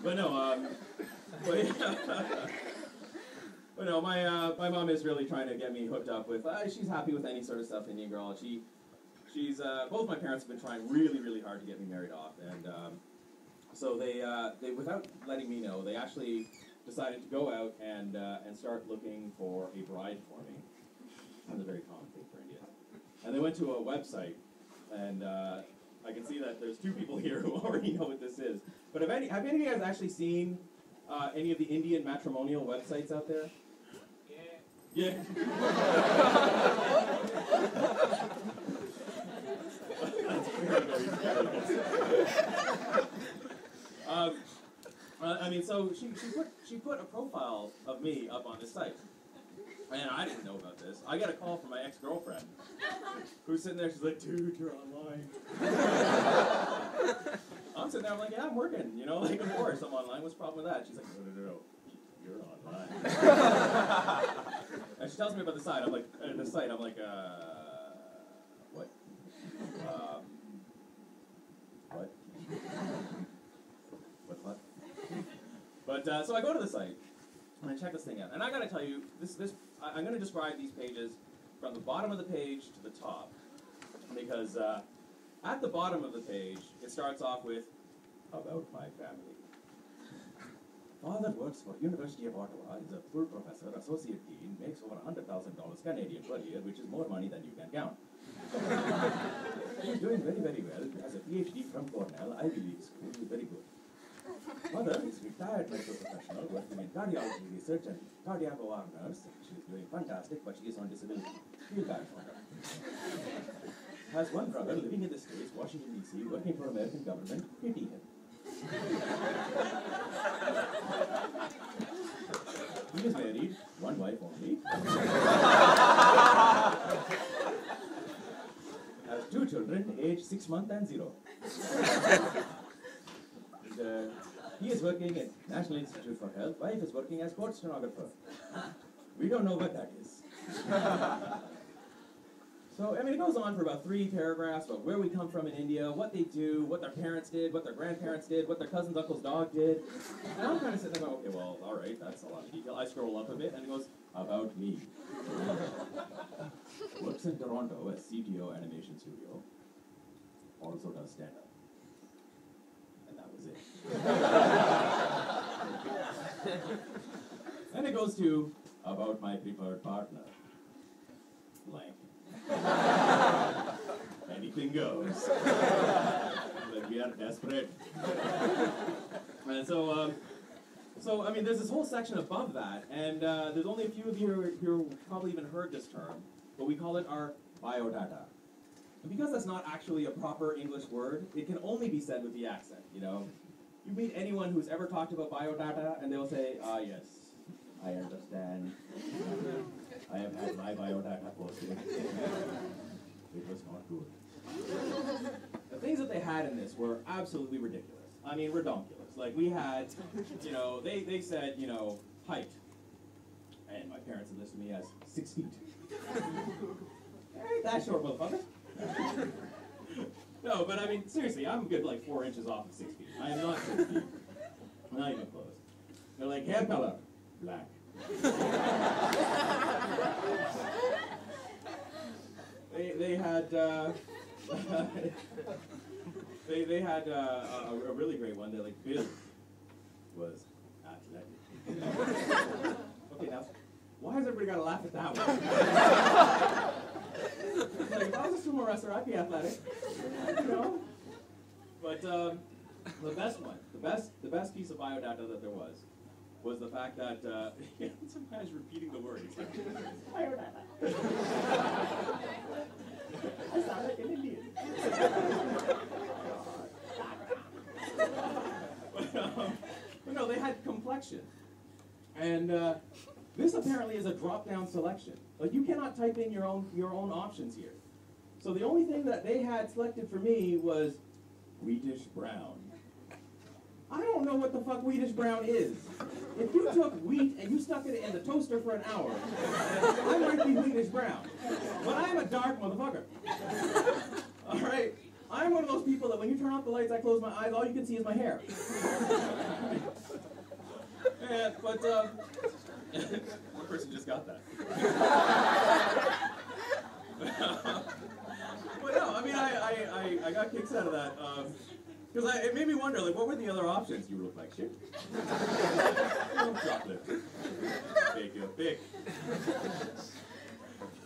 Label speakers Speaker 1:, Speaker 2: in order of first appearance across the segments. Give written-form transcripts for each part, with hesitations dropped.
Speaker 1: But no, but no, my mom is really trying to get me hooked up with. She's happy with any sort of stuff Indian girl. She's both my parents have been trying really, really hard to get me married off, and so they without letting me know, they actually decided to go out and start looking for a bride for me. That's a very common thing for India. And they went to a website, and I can see that there's two people here who already know what this is. But have any of you guys actually seen any of the Indian matrimonial websites out there? Yeah. That's very, very I mean, so she put a profile of me up on this site. And I didn't know about this. I got a call from my ex-girlfriend, who's sitting there, she's like, dude, you're online. I'm sitting there, I'm like, yeah, I'm working, you know, like, of course, I'm online, what's the problem with that? She's like, no, you're online. And she tells me about the site, I'm like, what? What? But, so I go to the site, and I check this thing out, and I gotta tell you, I'm gonna describe these pages from the bottom of the page to the top, because at the bottom of the page, it starts off with, about my family. Father works for University of Ottawa, is a full professor, associate dean, makes over $100,000 Canadian per year, which is more money than you can count. He's doing very, very well, has a PhD from Cornell, Ivy League school, very good. Mother is retired medical professional working in cardiology research and cardiac OR nurse. She is doing fantastic, but she is on disability. Feel bad for her. Has one brother living in the States, Washington, D.C., working for American government. Pity him. He is married, one wife only. Has 2 children, aged 6 months and 0. And, he is working at National Institute for Health. Wife is working as court stenographer. We don't know what that is. So, I mean, it goes on for about 3 paragraphs about where we come from in India, what they do, what their parents did, what their grandparents did, what their cousin's uncle's dog did. And I'm kind of sitting there going, okay, well, all right, that's a lot of detail. I scroll up a bit, and it goes, about me. Works in Toronto as CTO Animation Studio. Also does stand-up. Then it goes to about my preferred partner. Blank. Anything goes. But we are desperate. And so I mean, there's this whole section above that, and there's only a few of you who probably even heard this term, but we call it our biodata. And because that's not actually a proper English word, it can only be said with the accent, you know? You meet anyone who's ever talked about biodata, and they'll say, ah, yes, I understand. I have had my biodata posted. It was not good. The things that they had in this were absolutely ridiculous. I mean, redonkulous. Like, we had, you know, they said, you know, height. And my parents had listed me as 6 feet. Ain't that short, motherfucker. No, but I mean, seriously, I'm good like 4 inches off of 6 feet. I am not 6 feet. Not even close. They're like, hair color, black. They had they had a really great one. They're like, Bill was athletic. Okay, now, why has everybody got to laugh at that one? Like, if I was a sumo wrestler, I'd be athletic, you know. But the best one, the best piece of biodata that there was the fact that some guy's repeating the word. He's like, biodata. I sound like an Indian. But no, they had complexion, and this apparently is a drop-down selection. Like, you cannot type in your own options here. So the only thing that they had selected for me was wheatish brown. I don't know what the fuck wheatish brown is. If you took wheat and you stuck it in the toaster for an hour, I might be wheatish brown. But I'm a dark motherfucker. All right? I'm one of those people that when you turn off the lights, I close my eyes, all you can see is my hair. but one person just got that. But no, I mean, I got kicks out of that because it made me wonder, like, what were the other options? You look like shit. Chocolate. Bake your pick.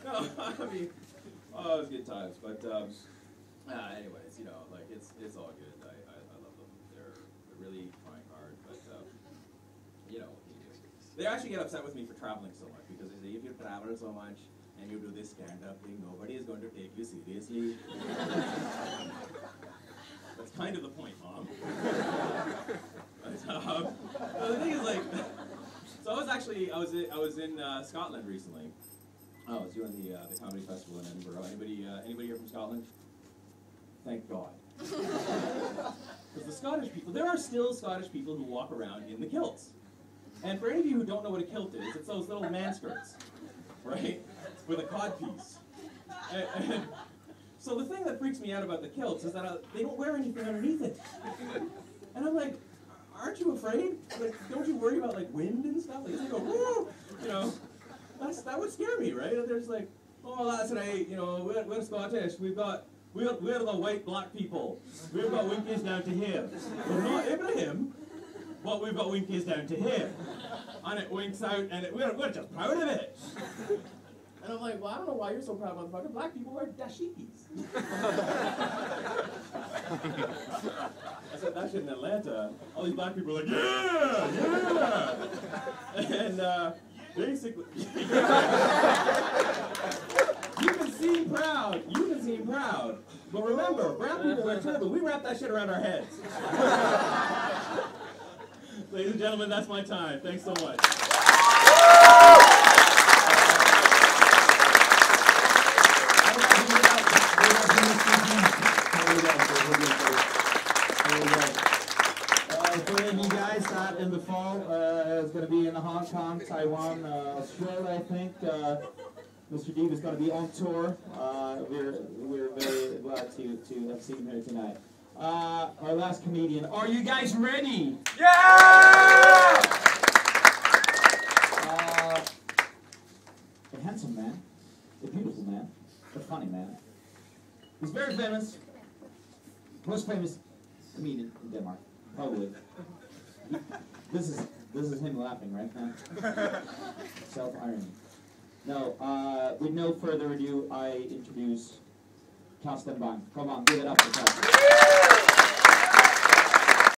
Speaker 1: No, I mean, oh, it was good times. But anyways, you know, like it's all good. I love them. They're really trying hard, but you know, they actually get upset with me for traveling so much because they say if you travel so much and you do this stand-up thing, nobody is going to take you seriously. That's kind of the point, Mom. But, the thing is, like, so I was in Scotland recently. I was doing the comedy festival in Edinburgh. Anybody here from Scotland? Thank God. Because the Scottish people, there are still Scottish people who walk around in the kilts. And for any of you who don't know what a kilt is, it's those little man skirts, right? With a codpiece. And so the thing that freaks me out about the kilts is that they don't wear anything underneath it. And I'm like, aren't you afraid? Like, don't you worry about like wind and stuff? Like, they go, woo! You know, that would scare me, right? And there's like, oh, that's right. You know, we're Scottish. We're the white black people. We've got winkies down to here. We're not Ibrahim, but we've got winkies down to here. And it winks out, and we're just proud of it. And I'm like, well, I don't know why you're so proud, motherfucker. Black people wear dashikis. I said that shit in Atlanta. All these black people are like, yeah, yeah. And basically, you can seem proud. But remember, brown people wear turban. We wrap that shit around our heads. Ladies and gentlemen, that's my time. Thanks so much.
Speaker 2: For any of you guys that in the fall is going to be in Hong Kong, Taiwan, Australia, I think. Mr. Deeb is going to be on tour. We're very glad to have seen him here tonight. Our last comedian. Are you guys ready?
Speaker 3: Yeah!
Speaker 2: A handsome man, a beautiful man, a funny man. He's very famous, most famous comedian in Denmark, probably. This is him laughing right now. Self-irony. No, with no further ado, I introduce Carsten Bang. Come on, give it up for Carsten.